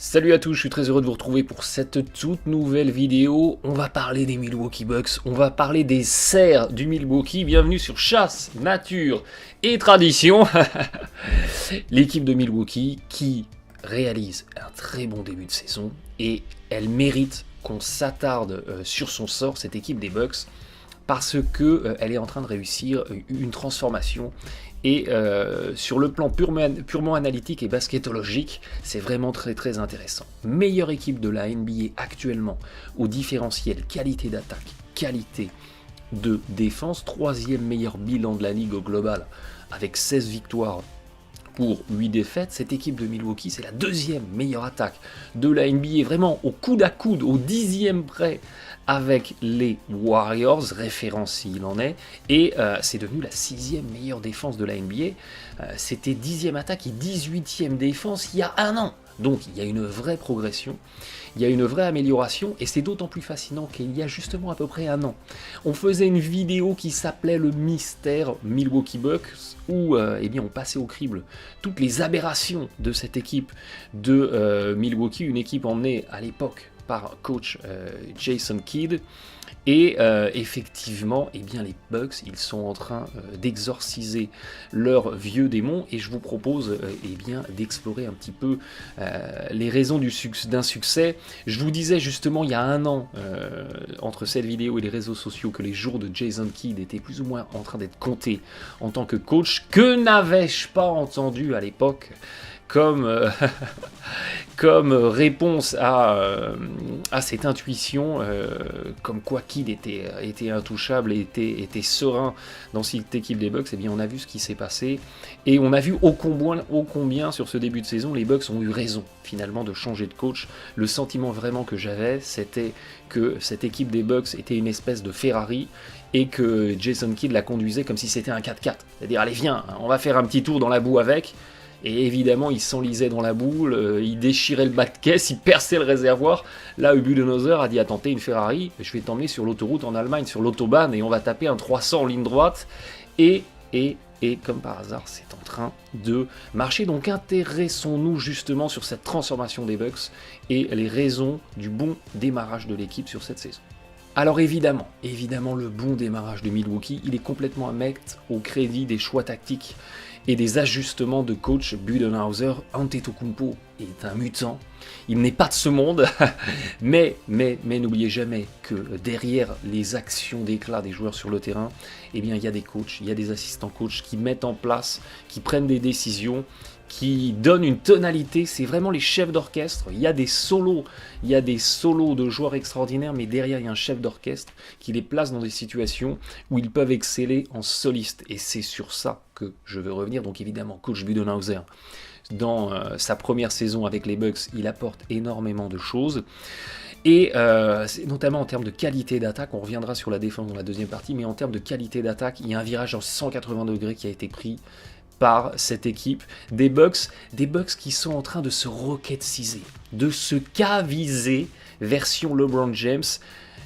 Salut à tous, je suis très heureux de vous retrouver pour cette toute nouvelle vidéo. On va parler des Milwaukee Bucks, on va parler des serres du Milwaukee. Bienvenue sur Chasse, Nature et Tradition. L'équipe de Milwaukee qui réalise un très bon début de saison et elle mérite qu'on s'attarde sur son sort, cette équipe des Bucks, parce que elle est en train de réussir une transformation. Et sur le plan purement analytique et basketologique, c'est vraiment très très intéressant. Meilleure équipe de la NBA actuellement au différentiel qualité d'attaque, qualité de défense, troisième meilleur bilan de la ligue au global avec 16 victoires pour 8 défaites. Cette équipe de Milwaukee, c'est la deuxième meilleure attaque de la NBA, vraiment au coude à coude, au dixième près avec les Warriors, référence s'il en est, et c'est devenu la sixième meilleure défense de la NBA. C'était 10e attaque et 18e défense il y a un an. Donc il y a une vraie progression, il y a une vraie amélioration, et c'est d'autant plus fascinant qu'il y a justement à peu près un an, on faisait une vidéo qui s'appelait le mystère Milwaukee Bucks, où eh bien, on passait au crible toutes les aberrations de cette équipe de Milwaukee, une équipe emmenée à l'époque par coach Jason Kidd. Et effectivement, eh bien, les Bucks, ils sont en train d'exorciser leurs vieux démons, et je vous propose eh bien, d'explorer un petit peu les raisons d'un succès. Je vous disais justement il y a un an, entre cette vidéo et les réseaux sociaux, que les jours de Jason Kidd étaient plus ou moins en train d'être comptés en tant que coach. Que n'avais-je pas entendu à l'époque comme, comme réponse à cette intuition, comme quoi Kidd était intouchable et était serein dans cette équipe des Bucks. Eh bien, on a vu ce qui s'est passé, et on a vu ô combien sur ce début de saison les Bucks ont eu raison finalement de changer de coach. Le sentiment vraiment que j'avais, c'était que cette équipe des Bucks était une espèce de Ferrari, et que Jason Kidd la conduisait comme si c'était un 4x4. C'est-à-dire, allez viens, on va faire un petit tour dans la boue avec. Et évidemment, il s'enlisait dans la boule, il déchirait le bas de caisse, il perçait le réservoir. Là, Budenholzer a dit: attends, t'es une Ferrari, je vais t'emmener sur l'autoroute en Allemagne, sur l'autobahn, et on va taper un 300 en ligne droite. Et comme par hasard, c'est en train de marcher. Donc intéressons-nous justement sur cette transformation des Bucks et les raisons du bon démarrage de l'équipe sur cette saison. Alors évidemment, le bon démarrage de Milwaukee, il est complètement à mettre au crédit des choix tactiques et des ajustements de coach Budenholzer. Antetokounmpo est un mutant, il n'est pas de ce monde, mais n'oubliez jamais que derrière les actions d'éclat des joueurs sur le terrain, eh bien, il y a des coachs, il y a des assistants coachs qui mettent en place, qui prennent des décisions, qui donnent une tonalité. C'est vraiment les chefs d'orchestre. Il y a des solos de joueurs extraordinaires, mais derrière il y a un chef d'orchestre qui les place dans des situations où ils peuvent exceller en solistes, et c'est sur ça que je veux revenir. Donc évidemment, coach Budenholzer, dans sa première saison avec les Bucks, il apporte énormément de choses. Et notamment en termes de qualité d'attaque, on reviendra sur la défense dans la deuxième partie, mais en termes de qualité d'attaque, il y a un virage en 180 degrés qui a été pris par cette équipe des Bucks qui sont en train de se rocketciser, de se caviser version LeBron James.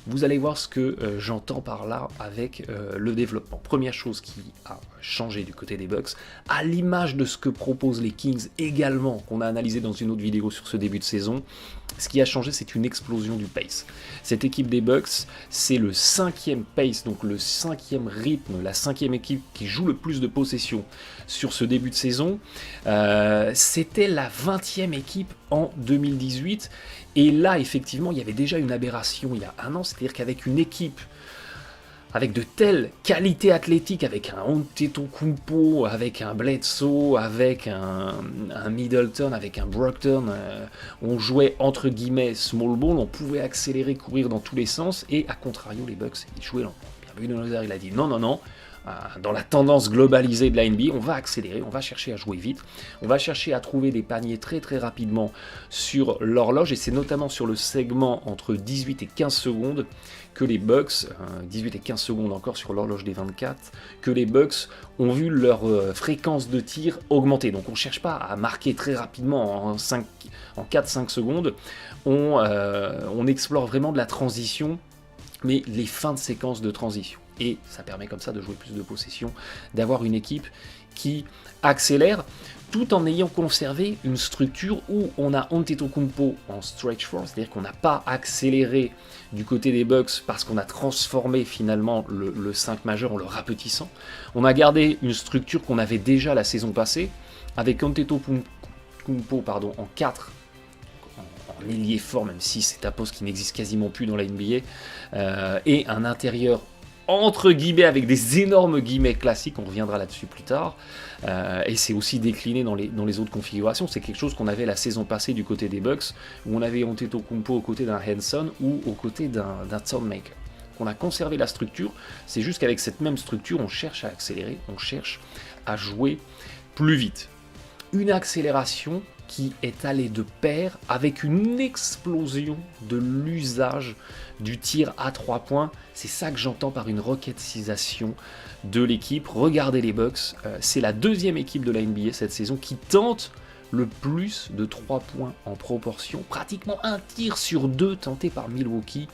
Vous allez voir ce que j'entends par là avec le développement. Première chose qui a changé du côté des Bucks, à l'image de ce que proposent les Kings également, qu'on a analysé dans une autre vidéo sur ce début de saison, ce qui a changé, c'est une explosion du pace. Cette équipe des Bucks, c'est le 5e pace, donc le 5e rythme, la 5e équipe qui joue le plus de possession sur ce début de saison. C'était la 20e équipe en 2018, et là, effectivement, il y avait déjà une aberration il y a un an, c'est-à-dire qu'avec une équipe avec de telles qualités athlétiques, avec un Antetokounmpo, avec un Bledsoe, avec un Middleton, avec un Brockton, on jouait entre guillemets small ball, on pouvait accélérer, courir dans tous les sens, et à contrario, les Bucks, ils jouaient lentement. Budenholzer, il a dit non, dans la tendance globalisée de la NBA, on va accélérer, on va chercher à jouer vite, on va chercher à trouver des paniers très très rapidement sur l'horloge, et c'est notamment sur le segment entre 18 et 15 secondes que les Bucks, 18 et 15 secondes encore sur l'horloge des 24, que les Bucks ont vu leur fréquence de tir augmenter. Donc on ne cherche pas à marquer très rapidement en 4-5 secondes, on explore vraiment de la transition, mais les fins de séquence de transition. Et ça permet comme ça de jouer plus de possession, d'avoir une équipe qui accélère, tout en ayant conservé une structure où on a Antetokounmpo en stretch four, c'est-à-dire qu'on n'a pas accéléré du côté des Bucks parce qu'on a transformé finalement le 5 majeur en le rapetissant. On a gardé une structure qu'on avait déjà la saison passée, avec Antetokounmpo en 4, en ailier fort, même si c'est un poste qui n'existe quasiment plus dans la NBA, et un intérieur entre guillemets, avec des énormes guillemets classiques, on reviendra là-dessus plus tard, et c'est aussi décliné dans les autres configurations. C'est quelque chose qu'on avait la saison passée du côté des Bucks, où on avait Antetokounmpo aux côtés d'un Henson ou aux côtés d'un Thonmaker. On a conservé la structure, c'est juste qu'avec cette même structure, on cherche à accélérer, on cherche à jouer plus vite. Une accélération qui est allée de pair avec une explosion de l'usage du tir à 3 points. C'est ça que j'entends par une rockettisation de l'équipe. Regardez les Bucks, c'est la deuxième équipe de la NBA cette saison qui tente le plus de 3 points en proportion. Pratiquement un tir sur 2 tenté par Milwaukee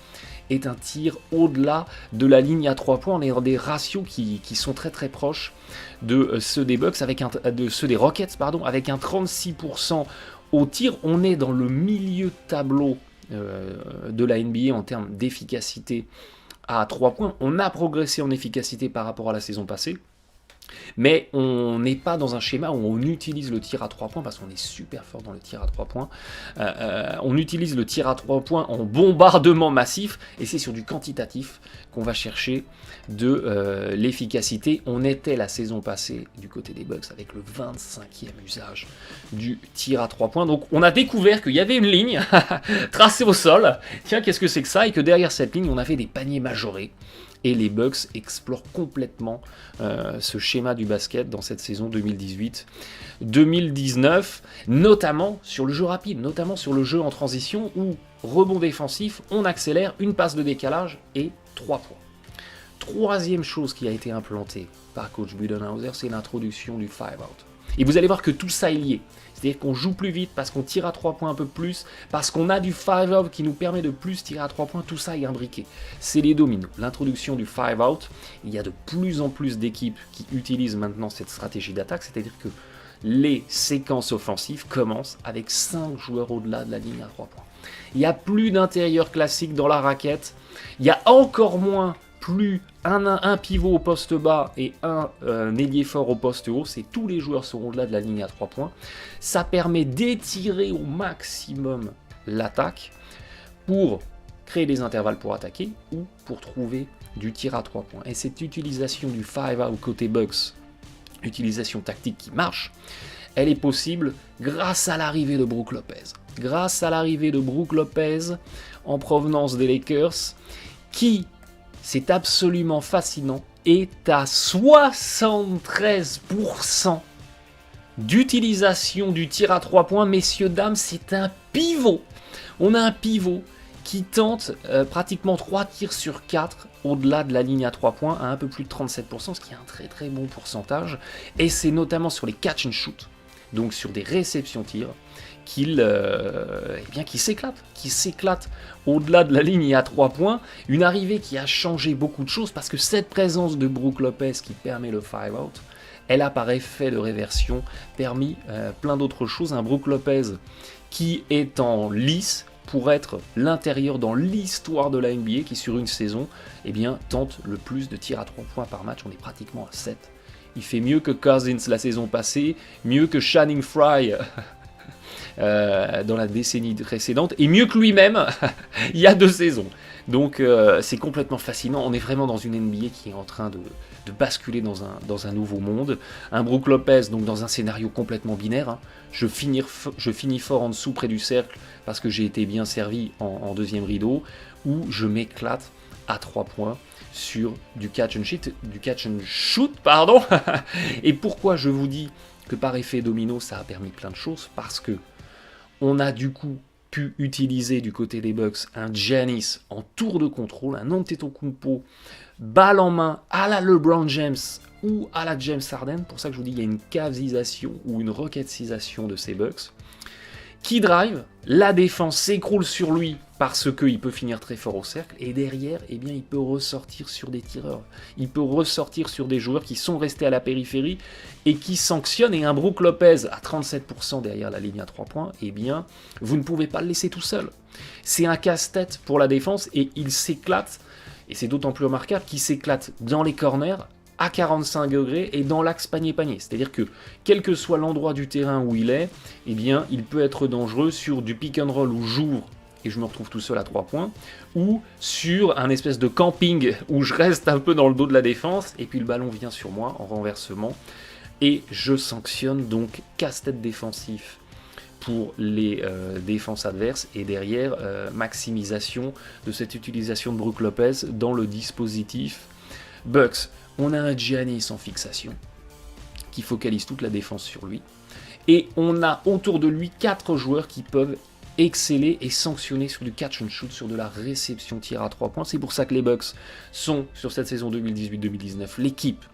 est un tir au-delà de la ligne à 3 points. On est dans des ratios qui sont très très proches de ceux des Bucks, de ceux des Rockets, avec un 36% au tir. On est dans le milieu de tableau de la NBA en termes d'efficacité à 3 points. On a progressé en efficacité par rapport à la saison passée. Mais on n'est pas dans un schéma où on utilise le tir à 3 points, parce qu'on est super fort dans le tir à 3 points. On utilise le tir à 3 points en bombardement massif, et c'est sur du quantitatif qu'on va chercher de l'efficacité. On était la saison passée du côté des Bucks avec le 25e usage du tir à 3 points. Donc on a découvert qu'il y avait une ligne tracée au sol. Tiens, qu'est-ce que c'est que ça? Et que derrière cette ligne, on avait des paniers majorés. Et les Bucks explorent complètement ce schéma du basket dans cette saison 2018-2019, notamment sur le jeu rapide, notamment sur le jeu en transition, où rebond défensif, on accélère, une passe de décalage et 3 points. Troisième chose qui a été implantée par coach Budenholzer, c'est l'introduction du 5-out. Et vous allez voir que tout ça est lié. C'est-à-dire qu'on joue plus vite parce qu'on tire à 3 points un peu plus, parce qu'on a du 5-out qui nous permet de plus tirer à 3 points, tout ça est imbriqué. C'est les dominos. L'introduction du 5-out, il y a de plus en plus d'équipes qui utilisent maintenant cette stratégie d'attaque, c'est-à-dire que les séquences offensives commencent avec 5 joueurs au-delà de la ligne à 3 points. Il n'y a plus d'intérieur classique dans la raquette, il y a encore moins plus un pivot au poste bas et un ailier fort au poste haut, c'est tous les joueurs seront au-delà de la ligne à 3 points. Ça permet d'étirer au maximum l'attaque pour créer des intervalles pour attaquer ou pour trouver du tir à 3 points. Et cette utilisation du 5-out côté Bucks, utilisation tactique qui marche, elle est possible grâce à l'arrivée de Brook Lopez. Grâce à l'arrivée de Brook Lopez en provenance des Lakers, qui, c'est absolument fascinant, est à 73% d'utilisation du tir à 3 points. Messieurs, dames, c'est un pivot. On a un pivot qui tente pratiquement 3 tirs sur 4 au-delà de la ligne à 3 points, à un peu plus de 37%, ce qui est un très très bon pourcentage. Et c'est notamment sur les catch and shoot, donc sur des réceptions tirs, qu'il s'éclate au-delà de la ligne à 3 points. Une arrivée qui a changé beaucoup de choses, parce que cette présence de Brook Lopez qui permet le 5-out, elle a par effet de réversion permis plein d'autres choses. Un Brook Lopez qui est en lice pour être l'intérieur dans l'histoire de la NBA, qui sur une saison tente le plus de tirs à 3 points par match. On est pratiquement à 7. Il fait mieux que Cousins la saison passée, mieux que Channing Frye dans la décennie précédente, et mieux que lui-même il y a 2 saisons. Donc c'est complètement fascinant. On est vraiment dans une NBA qui est en train de basculer dans un nouveau monde. Un Brook Lopez, donc dans un scénario complètement binaire, hein. Je finis fort en dessous près du cercle parce que j'ai été bien servi en deuxième rideau, ou je m'éclate à 3 points sur du catch and shoot, pardon. Et pourquoi je vous dis que par effet domino ça a permis plein de choses? Parce que on a du coup pu utiliser du côté des Bucks un Giannis en tour de contrôle, un Antetokounmpo balle en main à la LeBron James ou à la James Harden. Pour ça que je vous dis, il y a une cavisation ou une rockettisation de ces Bucks. qui drive, la défense s'écroule sur lui parce qu'il peut finir très fort au cercle, et derrière, eh bien, il peut ressortir sur des tireurs. Il peut ressortir sur des joueurs qui sont restés à la périphérie et qui sanctionnent. Et un Brook Lopez à 37% derrière la ligne à 3 points, eh bien, vous ne pouvez pas le laisser tout seul. C'est un casse-tête pour la défense et il s'éclate, et c'est d'autant plus remarquable qu'il s'éclate dans les corners, à 45 degrés et dans l'axe panier-panier. C'est-à-dire que, quel que soit l'endroit du terrain où il est, eh bien, il peut être dangereux sur du pick and roll où j'ouvre et je me retrouve tout seul à 3 points, ou sur un espèce de camping où je reste un peu dans le dos de la défense et puis le ballon vient sur moi en renversement et je sanctionne, donc casse-tête défensif pour les défenses adverses, et derrière, maximisation de cette utilisation de Brook Lopez dans le dispositif Bucks. On a un Giannis en fixation qui focalise toute la défense sur lui, et on a autour de lui 4 joueurs qui peuvent exceller et sanctionner sur du catch and shoot, sur de la réception tir à 3 points. C'est pour ça que les Bucks sont, sur cette saison 2018-2019, l'équipe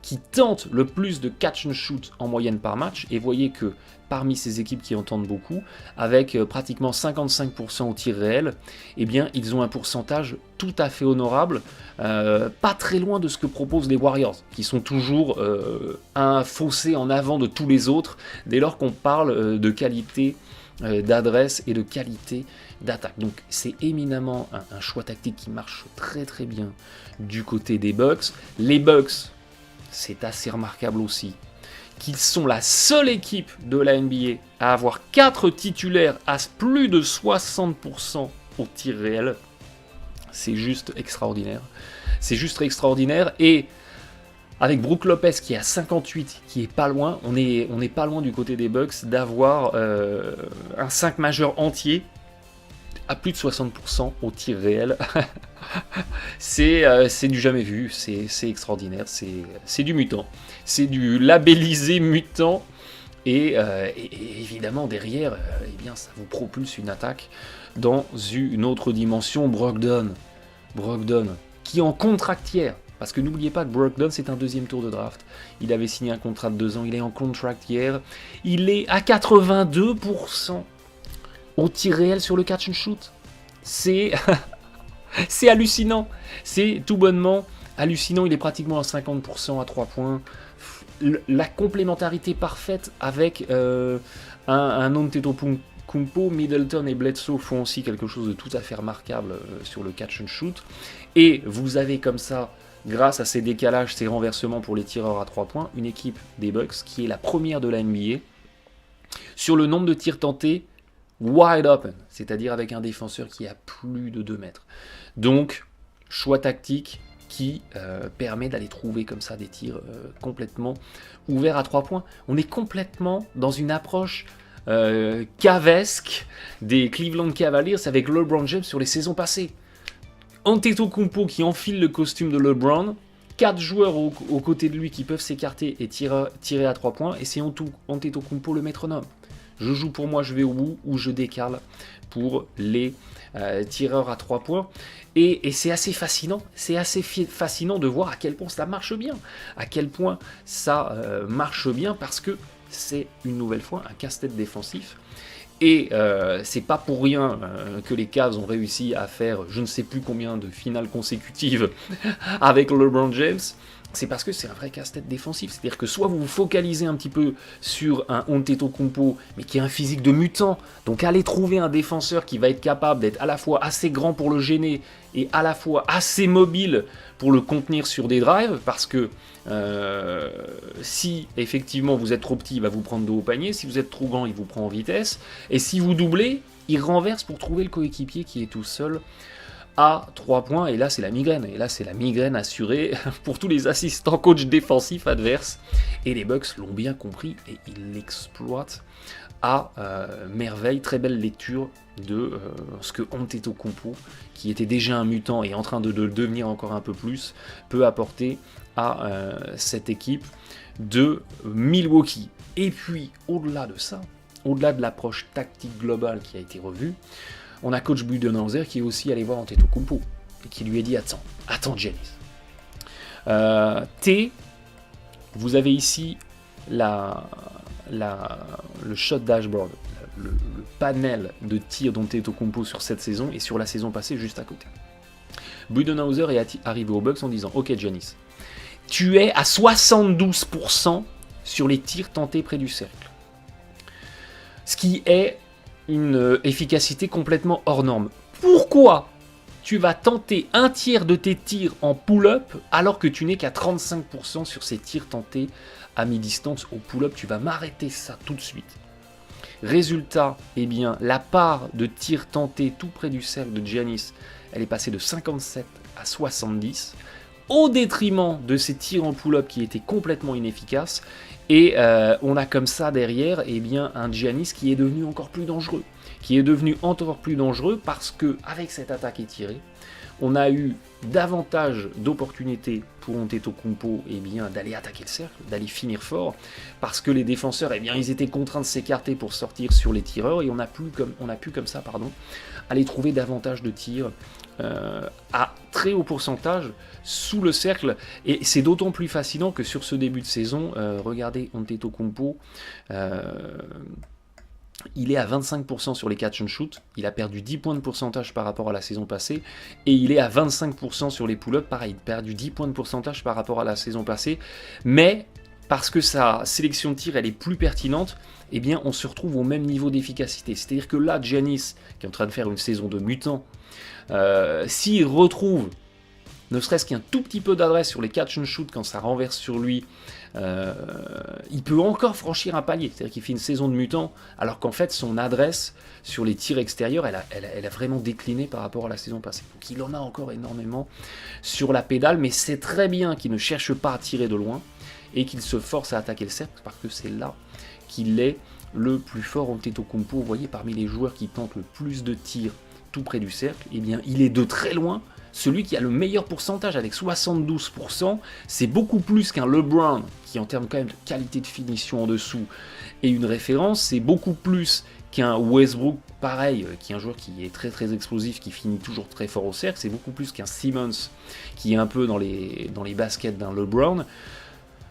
qui tente le plus de catch and shoot en moyenne par match, et voyez que parmi ces équipes qui en tentent beaucoup, avec pratiquement 55% au tir réel, eh bien, ils ont un pourcentage tout à fait honorable, pas très loin de ce que proposent les Warriors, qui sont toujours un fossé en avant de tous les autres, dès lors qu'on parle de qualité d'adresse et de qualité d'attaque. Donc c'est éminemment un choix tactique qui marche très très bien du côté des Bucks. Les Bucks, c'est assez remarquable aussi, qu'ils sont la seule équipe de la NBA à avoir 4 titulaires à plus de 60% au tir réel. C'est juste extraordinaire. C'est juste extraordinaire. Et avec Brook Lopez qui est à 58, qui est pas loin, on est pas loin du côté des Bucks d'avoir un 5 majeur entier à plus de 60% au tir réel. C'est du jamais vu, c'est extraordinaire, c'est du mutant. C'est du labellisé mutant. Et évidemment, derrière, eh bien, ça vous propulse une attaque dans une autre dimension. Brogdon, qui en contractière, parce que n'oubliez pas que Brogdon, c'est un 2e tour de draft. Il avait signé un contrat de 2 ans, il est en contractière. Il est à 82% au tir réel sur le catch and shoot. C'est hallucinant. C'est tout bonnement hallucinant. Il est pratiquement à 50% à 3 points. La complémentarité parfaite avec un Antetokounmpo, Middleton et Bledsoe font aussi quelque chose de tout à fait remarquable sur le catch and shoot. Et vous avez comme ça, grâce à ces décalages, ces renversements pour les tireurs à 3 points, une équipe des Bucks qui est la première de la NBA sur le nombre de tirs tentés wide open, c'est-à-dire avec un défenseur qui a plus de 2 mètres. Donc, choix tactique qui permet d'aller trouver comme ça des tirs complètement ouverts à 3 points. On est complètement dans une approche cavesque des Cleveland Cavaliers avec LeBron James sur les saisons passées. Antetokounmpo qui enfile le costume de LeBron, 4 joueurs aux côtés de lui qui peuvent s'écarter et tirer à 3 points, et c'est Antetokounmpo le métronome. Je joue pour moi, je vais au bout, ou je décale pour les tireurs à 3 points. Et c'est assez fascinant. C'est assez fascinant de voir à quel point ça marche bien. À quel point ça marche bien, parce que c'est une nouvelle fois un casse-tête défensif. Et c'est pas pour rien que les Cavs ont réussi à faire je ne sais plus combien de finales consécutives avec LeBron James. C'est parce que c'est un vrai casse-tête défensif. C'est-à-dire que soit vous vous focalisez un petit peu sur un Antetokounmpo, mais qui a un physique de mutant, donc allez trouver un défenseur qui va être capable d'être à la fois assez grand pour le gêner et à la fois assez mobile pour le contenir sur des drives, parce que si effectivement vous êtes trop petit, il va vous prendre de haut panier, si vous êtes trop grand, il vous prend en vitesse, et si vous doublez, il renverse pour trouver le coéquipier qui est tout seul à 3 points, et là c'est la migraine, assurée pour tous les assistants coach défensifs adverses, et les Bucks l'ont bien compris, et ils l'exploitent à merveille. Très belle lecture de ce que Antetokounmpo, qui était déjà un mutant et en train de le devenir encore un peu plus, peut apporter à cette équipe de Milwaukee. Et puis au-delà de ça, au-delà de l'approche tactique globale qui a été revue, on a coach Budenholzer qui est aussi allé voir Antetokounmpo et qui lui a dit attends Giannis. Vous avez ici le shot dashboard, le panel de tirs d'Antetokounmpo sur cette saison et sur la saison passée juste à côté. Budenholzer est arrivé aux Bucks en disant « Ok Giannis, tu es à 72% sur les tirs tentés près du cercle. » Ce qui est une efficacité complètement hors norme. Pourquoi tu vas tenter un tiers de tes tirs en pull-up alors que tu n'es qu'à 35% sur ces tirs tentés à mi-distance au pull-up? Tu vas m'arrêter ça tout de suite. Résultat, eh bien, la part de tirs tentés tout près du cercle de Giannis, elle est passée de 57 à 70, au détriment de ces tirs en pull-up qui étaient complètement inefficaces. Et on a comme ça derrière eh bien, un Giannis qui est devenu encore plus dangereux. Parce que avec cette attaque étirée, on a eu davantage d'opportunités pour Antetokounmpo eh bien, d'aller attaquer le cercle, d'aller finir fort, parce que les défenseurs, eh bien, ils étaient contraints de s'écarter pour sortir sur les tireurs, et on a pu comme ça aller trouver davantage de tirs à très haut pourcentage sous le cercle, et c'est d'autant plus fascinant que sur ce début de saison, regardez Antetokounmpo, il est à 25% sur les catch and shoot, il a perdu 10 points de pourcentage par rapport à la saison passée, et il est à 25% sur les pull-ups, pareil, il a perdu 10 points de pourcentage par rapport à la saison passée, mais parce que sa sélection de tir elle est plus pertinente, eh bien on se retrouve au même niveau d'efficacité. C'est-à-dire que là, Giannis, qui est en train de faire une saison de mutant, s'il retrouve ne serait-ce qu'un tout petit peu d'adresse sur les catch and shoot quand ça renverse sur lui, il peut encore franchir un palier. C'est-à-dire qu'il fait une saison de mutant, alors qu'en fait son adresse sur les tirs extérieurs, elle a vraiment décliné par rapport à la saison passée. Donc il en a encore énormément sur la pédale, mais c'est très bien qu'il ne cherche pas à tirer de loin et qu'il se force à attaquer le cercle, parce que c'est là qu'il est le plus fort. Antetokounmpo, vous voyez, parmi les joueurs qui tentent le plus de tirs tout près du cercle, eh bien il est de très loin celui qui a le meilleur pourcentage avec 72%, c'est beaucoup plus qu'un LeBron, qui en termes quand même de qualité de finition en dessous est une référence, c'est beaucoup plus qu'un Westbrook, pareil, qui est un joueur qui est très très explosif, qui finit toujours très fort au cercle, c'est beaucoup plus qu'un Simmons, qui est un peu dans les baskets d'un LeBron.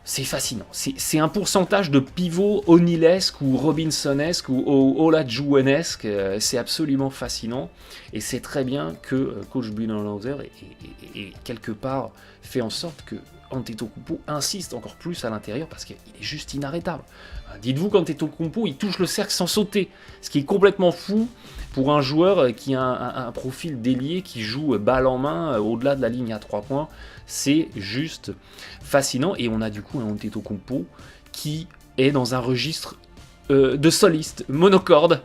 C'est fascinant, c'est un pourcentage de pivot O'Neillesque ou Robinsonesque ou Olajuwonesque, c'est absolument fascinant, et c'est très bien que coach Budenholzer ait quelque part fait en sorte que Antetokounmpo insiste encore plus à l'intérieur, parce qu'il est juste inarrêtable. Dites-vous qu'Antetokounmpo il touche le cercle sans sauter, ce qui est complètement fou pour un joueur qui a un profil d'ailier, qui joue balle en main au-delà de la ligne à 3 points. C'est juste fascinant, et on a du coup un Antetokounmpo qui est dans un registre de soliste, monocorde.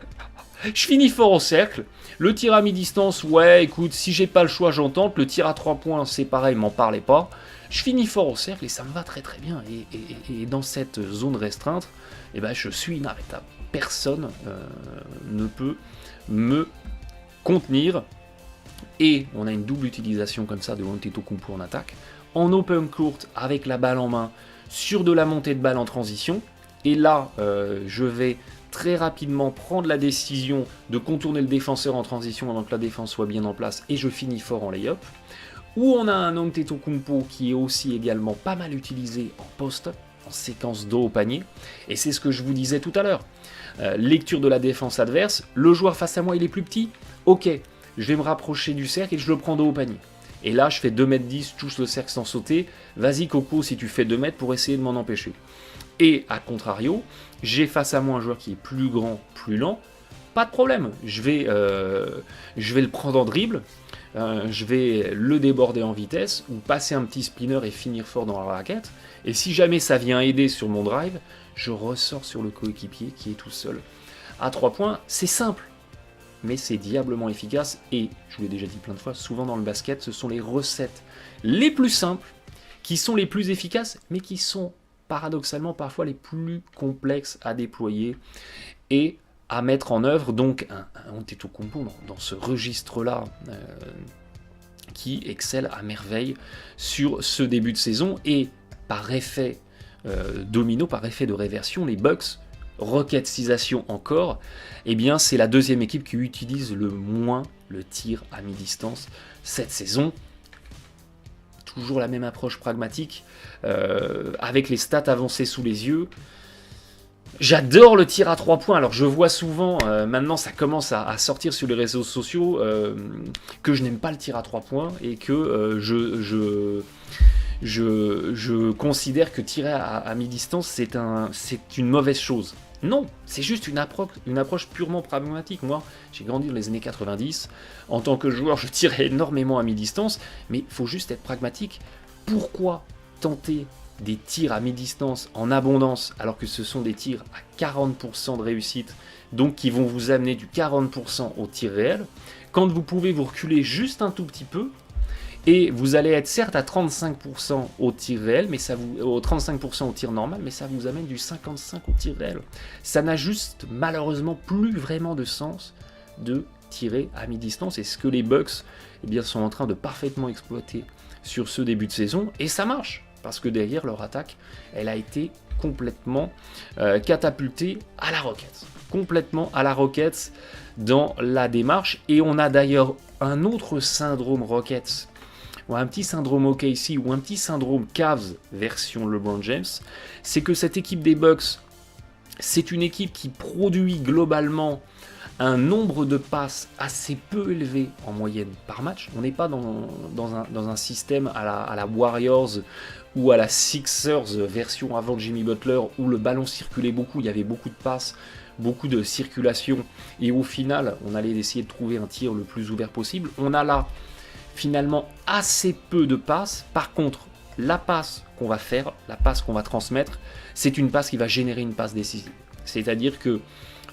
Je finis fort au cercle, le tir à mi-distance, ouais écoute, si j'ai pas le choix j'en tente, le tir à 3 points c'est pareil, m'en parlez pas. Je finis fort au cercle et ça me va très très bien, et dans cette zone restreinte, eh ben, je suis inarrêtable. Personne ne peut me contenir. Et on a une double utilisation comme ça de Antetokounmpo en attaque, en open court avec la balle en main, sur de la montée de balle en transition, et là je vais très rapidement prendre la décision de contourner le défenseur en transition avant que la défense soit bien en place, et je finis fort en lay-up, où on a un Antetokounmpo qui est aussi également pas mal utilisé en post-up, en séquence dos au panier, et c'est ce que je vous disais tout à l'heure. Lecture de la défense adverse, le joueur face à moi il est plus petit, ok, je vais me rapprocher du cercle et je le prends dos au panier. Et là, je fais 2m10, je touche le cercle sans sauter. Vas-y, Coco, si tu fais 2 mètres pour essayer de m'en empêcher. Et à contrario, j'ai face à moi un joueur qui est plus grand, plus lent. Pas de problème, je vais le prendre en dribble. Je vais le déborder en vitesse ou passer un petit spinner et finir fort dans la raquette. Et si jamais ça vient aider sur mon drive, je ressors sur le coéquipier qui est tout seul. À 3 points, c'est simple, mais c'est diablement efficace, et je vous l'ai déjà dit plein de fois, souvent dans le basket, ce sont les recettes les plus simples qui sont les plus efficaces, mais qui sont paradoxalement parfois les plus complexes à déployer et à mettre en œuvre. Donc un Antetokounmpo dans ce registre-là qui excelle à merveille sur ce début de saison, et par effet domino, par effet de réversion, les Bucks, rockettisation encore, eh bien c'est la deuxième équipe qui utilise le moins le tir à mi-distance cette saison. Toujours la même approche pragmatique, avec les stats avancées sous les yeux. J'adore le tir à 3 points. Alors je vois souvent, maintenant ça commence à sortir sur les réseaux sociaux, que je n'aime pas le tir à 3 points et que je considère que tirer à mi-distance c'est une mauvaise chose. Non, c'est juste une approche purement pragmatique. Moi, j'ai grandi dans les années 90. En tant que joueur, je tirais énormément à mi-distance, mais il faut juste être pragmatique. Pourquoi tenter des tirs à mi-distance en abondance, alors que ce sont des tirs à 40% de réussite, donc qui vont vous amener du 40% au tir réel, quand vous pouvez vous reculer juste un tout petit peu, et vous allez être certes à 35% au tir réel, mais au 35% au tir normal, mais ça vous amène du 55% au tir réel. Ça n'a juste malheureusement plus vraiment de sens de tirer à mi-distance, et ce que les Bucks sont en train de parfaitement exploiter sur ce début de saison, et ça marche. Parce que derrière leur attaque, elle a été complètement catapultée à la Rockets. Complètement à la Rockets dans la démarche. Et on a d'ailleurs un autre syndrome Rockets, ou un petit syndrome OKC, ou un petit syndrome Cavs version LeBron James. C'est que cette équipe des Bucks, c'est une équipe qui produit globalement un nombre de passes assez peu élevé en moyenne par match. On n'est pas dans un système à la Warriors ou à la Sixers version avant Jimmy Butler où le ballon circulait beaucoup, il y avait beaucoup de passes, beaucoup de circulation et au final on allait essayer de trouver un tir le plus ouvert possible. On a là finalement assez peu de passes. Par contre, la passe qu'on va faire, la passe qu'on va transmettre, c'est une passe qui va générer une passe décisive. C'est-à-dire que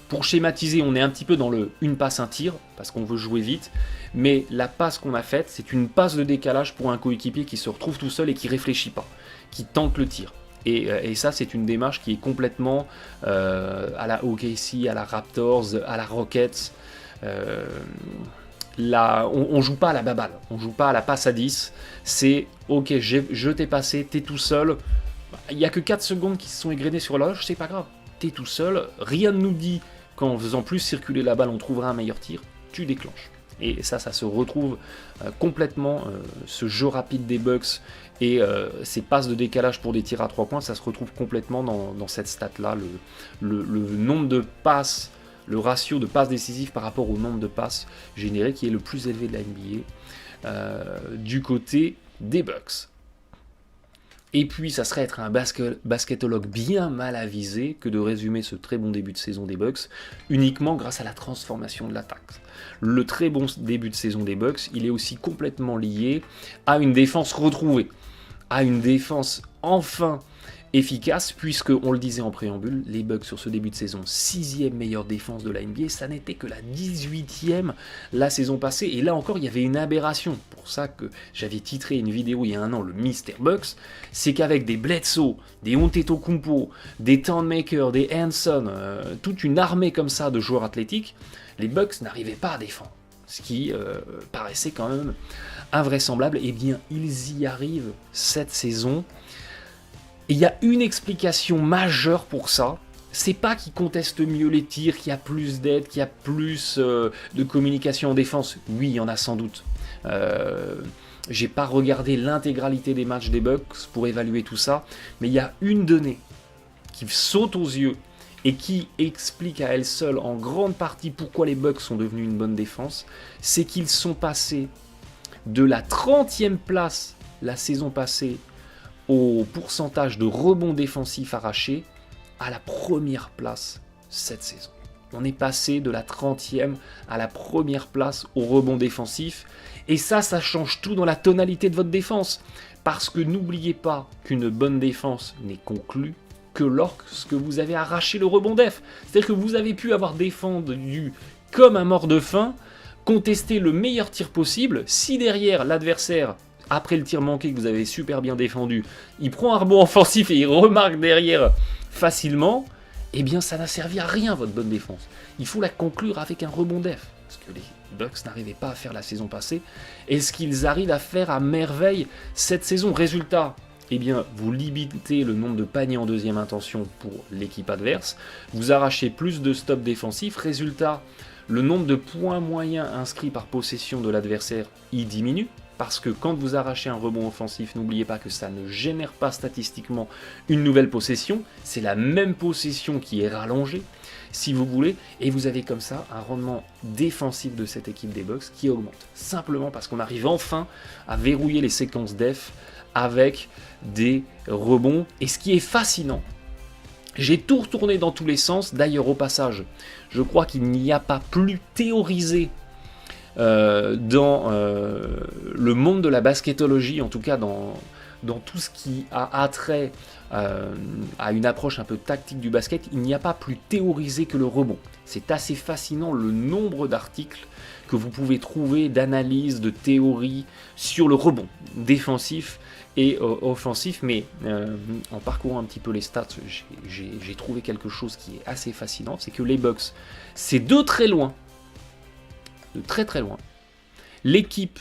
pour schématiser, on est un petit peu dans le une passe, un tir, parce qu'on veut jouer vite, mais la passe qu'on a faite, c'est une passe de décalage pour un coéquipier qui se retrouve tout seul et qui réfléchit pas, qui tente le tir. Et ça, c'est une démarche qui est complètement à la OKC, à la Raptors, à la Rockets. On joue pas à la baballe, on joue pas à la passe à 10, c'est ok, je t'ai passé, t'es tout seul, il n'y a que 4 secondes qui se sont égrenées sur l'horloge, c'est pas grave, t'es tout seul, rien ne nous dit qu'en faisant plus circuler la balle, on trouvera un meilleur tir, tu déclenches. Et ça se retrouve complètement, ce jeu rapide des Bucks et ces passes de décalage pour des tirs à 3 points, ça se retrouve complètement dans cette stat-là, le nombre de passes, le ratio de passes décisives par rapport au nombre de passes générées qui est le plus élevé de la NBA du côté des Bucks. Et puis, ça serait être un basketologue bien mal avisé que de résumer ce très bon début de saison des Bucks uniquement grâce à la transformation de l'attaque. Le très bon début de saison des Bucks, il est aussi complètement lié à une défense retrouvée, à une défense enfin efficace, puisque, on le disait en préambule, les Bucks sur ce début de saison, 6e meilleure défense de la NBA, ça n'était que la 18e la saison passée, et là encore il y avait une aberration, pour ça que j'avais titré une vidéo il y a un an, le Mr. Bucks, c'est qu'avec des Bledsoe, des Antetokounmpo, des Thornmaker, des Hanson, toute une armée comme ça de joueurs athlétiques, les Bucks n'arrivaient pas à défendre, ce qui paraissait quand même invraisemblable. Et bien ils y arrivent cette saison. Et il y a une explication majeure pour ça, c'est pas qu'ils contestent mieux les tirs, qu'il y a plus d'aide, qu'il y a plus de communication en défense. Oui, il y en a sans doute. J'ai pas regardé l'intégralité des matchs des Bucks pour évaluer tout ça, mais il y a une donnée qui saute aux yeux et qui explique à elle seule en grande partie pourquoi les Bucks sont devenus une bonne défense, c'est qu'ils sont passés de la 30e place la saison passée au pourcentage de rebonds défensifs arrachés à la première place cette saison. On est passé de la 30e à la première place au rebond défensif. Et ça change tout dans la tonalité de votre défense. Parce que n'oubliez pas qu'une bonne défense n'est conclue que lorsque vous avez arraché le rebond def. C'est-à-dire que vous avez pu avoir défendu comme un mort de faim, contester le meilleur tir possible. Si derrière l'adversaire, après le tir manqué que vous avez super bien défendu, il prend un rebond offensif et il remarque derrière facilement, eh bien ça n'a servi à rien votre bonne défense. Il faut la conclure avec un rebond def, ce que les Bucks n'arrivaient pas à faire la saison passée, et ce qu'ils arrivent à faire à merveille cette saison. Résultat, eh bien vous limitez le nombre de paniers en deuxième intention pour l'équipe adverse, vous arrachez plus de stops défensifs, résultat, le nombre de points moyens inscrits par possession de l'adversaire y diminue. parce que quand vous arrachez un rebond offensif, n'oubliez pas que ça ne génère pas statistiquement une nouvelle possession, c'est la même possession qui est rallongée, si vous voulez, et vous avez comme ça un rendement défensif de cette équipe des Bucks qui augmente, simplement parce qu'on arrive enfin à verrouiller les séquences def avec des rebonds, et ce qui est fascinant, j'ai tout retourné dans tous les sens, d'ailleurs au passage, je crois qu'il n'y a pas plus théorisé dans le monde de la basketologie, en tout cas dans tout ce qui a attrait à une approche un peu tactique du basket, il n'y a pas plus théorisé que le rebond. C'est assez fascinant le nombre d'articles que vous pouvez trouver, d'analyses, de théories sur le rebond défensif et offensif, mais en parcourant un petit peu les stats, j'ai trouvé quelque chose qui est assez fascinant, c'est que les Bucks, c'est de très loin, l'équipe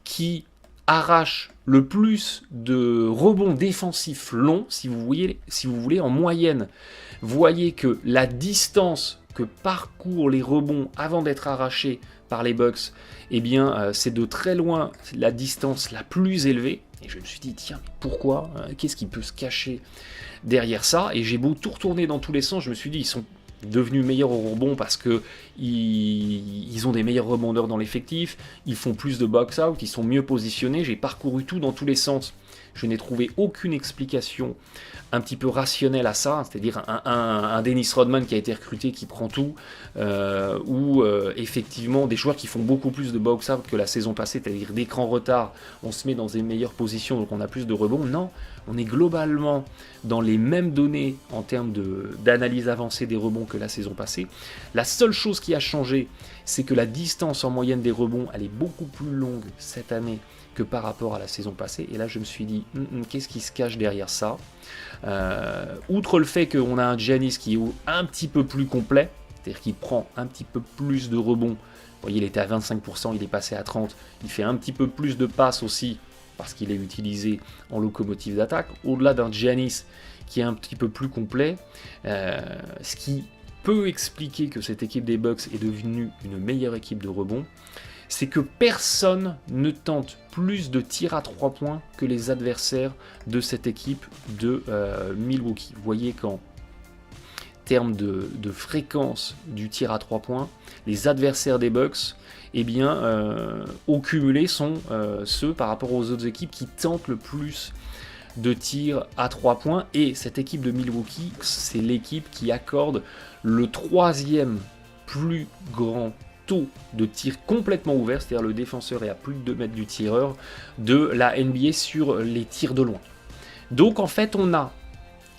qui arrache le plus de rebonds défensifs longs, si vous voulez, en moyenne. Voyez que la distance que parcourent les rebonds avant d'être arrachés par les Bucks, eh bien, c'est de très loin la distance la plus élevée. Et je me suis dit, tiens, pourquoi qu'est-ce qui peut se cacher derrière ça? Et j'ai beau tout retourner dans tous les sens, je me suis dit, ils sont devenus meilleurs au rebond parce que ils ont des meilleurs rebondeurs dans l'effectif, ils font plus de box-out, ils sont mieux positionnés, j'ai parcouru tout dans tous les sens. Je n'ai trouvé aucune explication un petit peu rationnelle à ça, c'est-à-dire un Dennis Rodman qui a été recruté, qui prend tout, ou effectivement des joueurs qui font beaucoup plus de box-out que la saison passée, c'est-à-dire d'écran retard, on se met dans des meilleures positions, donc on a plus de rebonds. Non, on est globalement dans les mêmes données en termes d'analyse avancée des rebonds que la saison passée. La seule chose qui a changé, c'est que la distance en moyenne des rebonds, elle est beaucoup plus longue cette année que par rapport à la saison passée. Et là, je me suis dit, qu'est-ce qui se cache derrière ça? Outre le fait qu'on a un Giannis qui est un petit peu plus complet, c'est-à-dire qu'il prend un petit peu plus de rebonds. Vous voyez, il était à 25%, il est passé à 30%. Il fait un petit peu plus de passes aussi, parce qu'il est utilisé en locomotive d'attaque. Au-delà d'un Giannis qui est un petit peu plus complet, ce qui peut expliquer que cette équipe des Bucks est devenue une meilleure équipe de rebond, c'est que personne ne tente plus de tirs à 3 points que les adversaires de cette équipe de Milwaukee. Vous voyez qu'en termes de fréquence du tir à 3 points, les adversaires des Bucks, eh bien, au cumulé, sont ceux par rapport aux autres équipes qui tentent le plus de tirs à 3 points. Et cette équipe de Milwaukee, c'est l'équipe qui accorde le 3e plus grand taux de tir complètement ouvert, c'est-à-dire le défenseur est à plus de 2 mètres du tireur, de la NBA sur les tirs de loin. Donc en fait, on a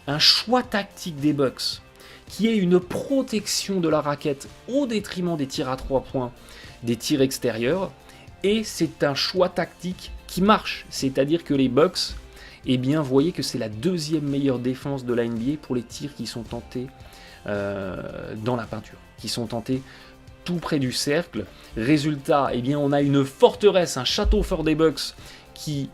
un choix tactique des Bucks qui est une protection de la raquette au détriment des tirs à 3 points, des tirs extérieurs, et c'est un choix tactique qui marche, c'est-à-dire que les Bucks, eh bien, voyez que c'est la 2e meilleure défense de la NBA pour les tirs qui sont tentés dans la peinture, qui sont tentés tout près du cercle. Résultat, eh bien, on a une forteresse, un château fort des Bucks qui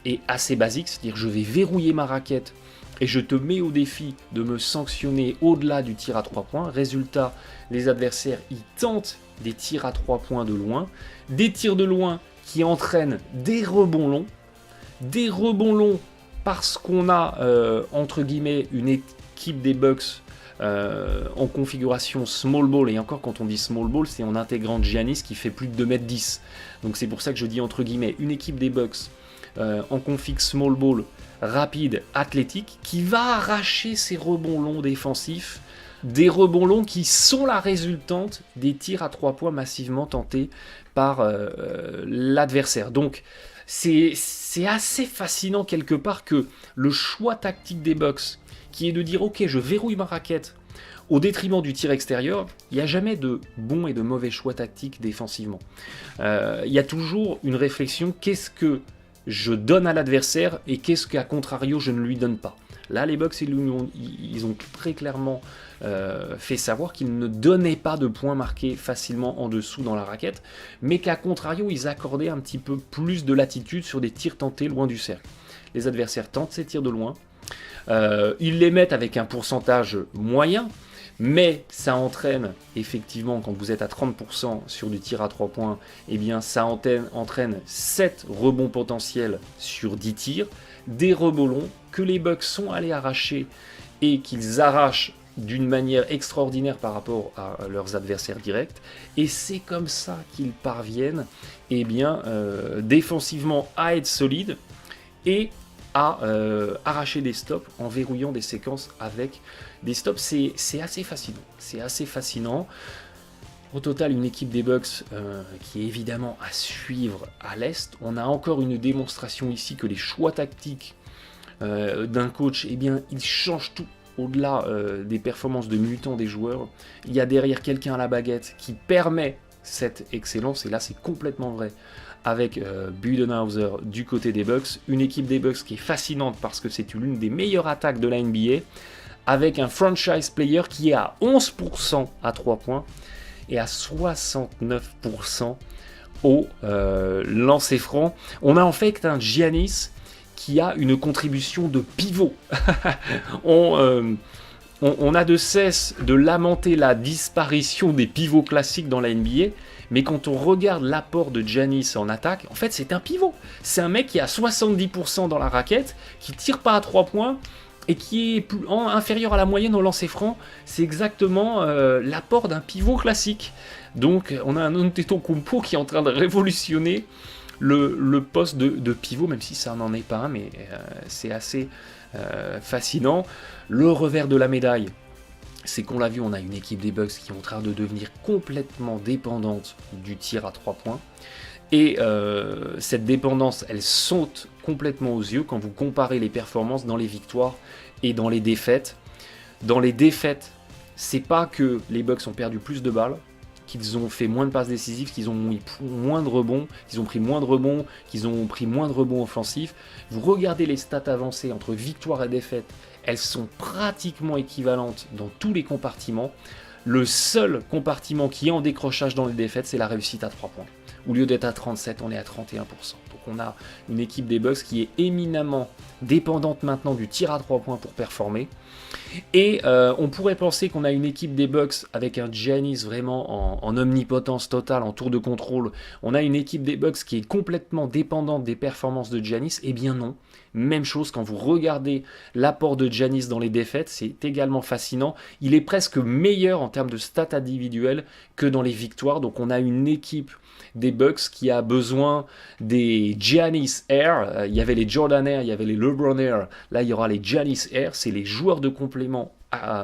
est assez basique, c'est-à-dire je vais verrouiller ma raquette et je te mets au défi de me sanctionner au-delà du tir à 3 points. Résultat, les adversaires, ils tentent des tirs à 3 points de loin, des tirs de loin qui entraînent des rebonds longs parce qu'on a, entre guillemets, une équipe des Bucks en configuration small ball, et encore quand on dit small ball, c'est en intégrant Giannis qui fait plus de 2m10. Donc c'est pour ça que je dis entre guillemets une équipe des Bucks en config small ball, rapide, athlétique, qui va arracher ses rebonds longs défensifs, des rebonds longs qui sont la résultante des tirs à 3 points massivement tentés par l'adversaire. Donc c'est assez fascinant quelque part que le choix tactique des Bucks, qui est de dire ok, je verrouille ma raquette au détriment du tir extérieur, il n'y a jamais de bon et de mauvais choix tactiques défensivement. Il y a toujours une réflexion, qu'est-ce que je donne à l'adversaire et qu'est-ce qu'à contrario je ne lui donne pas. Là, les Bucks, ils ont très clairement fait savoir qu'ils ne donnaient pas de points marqués facilement en dessous dans la raquette, mais qu'à contrario, ils accordaient un petit peu plus de latitude sur des tirs tentés loin du cercle. Les adversaires tentent ces tirs de loin, ils les mettent avec un pourcentage moyen, Mais ça entraîne, effectivement, quand vous êtes à 30% sur du tir à 3 points, eh bien ça entraîne 7 rebonds potentiels sur 10 tirs, des rebonds longs que les Bucks sont allés arracher et qu'ils arrachent d'une manière extraordinaire par rapport à leurs adversaires directs. Et c'est comme ça qu'ils parviennent, eh bien, défensivement à être solides et à arracher des stops en verrouillant des séquences avec des stops. C'est assez fascinant. C'est assez fascinant. Au total, une équipe des Bucks qui est évidemment à suivre à l'Est. On a encore une démonstration ici que les choix tactiques d'un coach, eh bien, ils changent tout. Au-delà des performances de mutants des joueurs, il y a derrière quelqu'un à la baguette qui permet cette excellence, et là c'est complètement vrai avec Budenholzer du côté des Bucks, une équipe des Bucks qui est fascinante parce que c'est l'une des meilleures attaques de la NBA, avec un franchise player qui est à 11% à 3 points et à 69% au lancer franc. On a en fait un Giannis qui a une contribution de pivot. On a de cesse de lamenter la disparition des pivots classiques dans la NBA, mais quand on regarde l'apport de Giannis en attaque, en fait c'est un pivot. C'est un mec qui a 70% dans la raquette, qui tire pas à 3 points, et qui est inférieur à la moyenne au lancer franc. C'est exactement l'apport d'un pivot classique. Donc on a un Antetokounmpo qui est en train de révolutionner le poste de pivot, même si ça n'en est pas un, mais c'est assez fascinant. Le revers de la médaille, c'est qu'on l'a vu, on a une équipe des Bucks qui est en train de devenir complètement dépendante du tir à 3 points. Et cette dépendance, elle saute complètement aux yeux quand vous comparez les performances dans les victoires et dans les défaites. Dans les défaites, c'est pas que les Bucks ont perdu plus de balles, qu'ils ont fait moins de passes décisives, qu'ils ont mis moins de rebonds, qu'ils ont pris moins de rebonds, qu'ils ont pris moins de rebonds offensifs. Vous regardez les stats avancées entre victoire et défaite, elles sont pratiquement équivalentes dans tous les compartiments. Le seul compartiment qui est en décrochage dans les défaites, c'est la réussite à 3 points. Au lieu d'être à 37, on est à 31%. Donc on a une équipe des Bucks qui est éminemment dépendante maintenant du tir à 3 points pour performer. Et on pourrait penser qu'on a une équipe des Bucks avec un Giannis vraiment en omnipotence totale, en tour de contrôle. On a une équipe des Bucks qui est complètement dépendante des performances de Giannis. Eh bien non. Même chose quand vous regardez l'apport de Giannis dans les défaites, c'est également fascinant. Il est presque meilleur en termes de stats individuelles que dans les victoires. Donc on a une équipe des Bucks qui a besoin des Giannis Air. Il y avait les Jordan Air, il y avait les LeBron Air. Là, il y aura les Giannis Air. C'est les joueurs de complément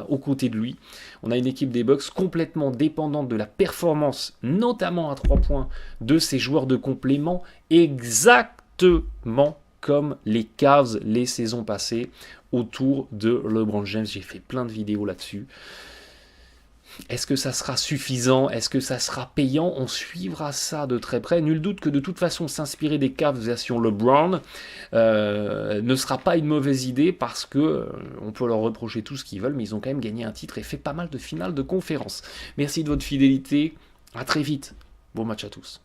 aux côtés de lui. On a une équipe des Bucks complètement dépendante de la performance, notamment à 3 points, de ces joueurs de complément, exactement comme les Cavs les saisons passées autour de LeBron James. J'ai fait plein de vidéos là-dessus. Est-ce que ça sera suffisant? Est-ce que ça sera payant? On suivra ça de très près. Nul doute que de toute façon, s'inspirer des Cavs version LeBron ne sera pas une mauvaise idée parce que on peut leur reprocher tout ce qu'ils veulent, mais ils ont quand même gagné un titre et fait pas mal de finales de conférence. Merci de votre fidélité. À très vite. Bon match à tous.